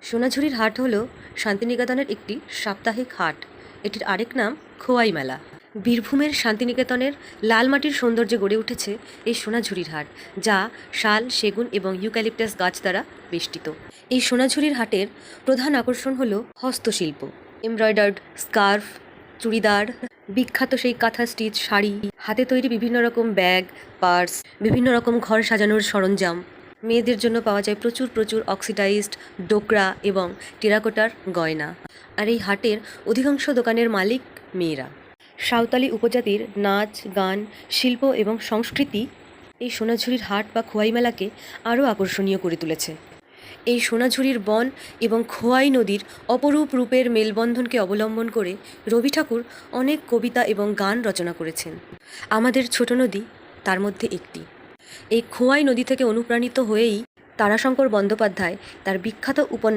সোনাঝুরির হাট হলো শান্তিনিকেতনের একটি সাপ্তাহিক হাট। এটির আরেক নাম খোয়াই মেলা। বীরভূমের শান্তিনিকেতনের লাল মাটির সৌন্দর্যে গড়ে উঠেছে এই সোনাঝুরির হাট, যা শাল, সেগুন এবং ইউক্যালিপটাস গাছ দ্বারা বেষ্টিত। এই সোনাঝুরির হাটের প্রধান আকর্ষণ হলো হস্তশিল্প, এমব্রয়ডার্ড স্কার্ফ, চুড়িদার, বিখ্যাত সেই কাঁথা স্টিচ শাড়ি, হাতে তৈরি বিভিন্ন রকম ব্যাগ, পার্স, বিভিন্ন রকম ঘর সাজানোর সরঞ্জাম। মেয়েদের জন্য পাওয়া যায় প্রচুর প্রচুর অক্সিডাইজড ডোকরা এবং টেরাকোটার গয়না। আর এই হাটের অধিকাংশ দোকানের মালিক মেয়েরা। সাঁওতালি উপজাতির নাচ, গান, শিল্প এবং সংস্কৃতি এই সোনাঝুরির হাট বা খোয়াই মেলাকে আরও আকর্ষণীয় করে তুলেছে। এই সোনাঝুরির বন এবং খোয়াই নদীর অপরূপ রূপের মেলবন্ধনকে অবলম্বন করে রবি ঠাকুর অনেক কবিতা এবং গান রচনা করেছেন। আমাদের ছোট নদী তার মধ্যে একটি। এই খোয়াই নদী থেকে অনুপ্রাণিত হয়েই তারাশঙ্কর বন্দ্যোপাধ্যায় তার বিখ্যাত উপন্যাস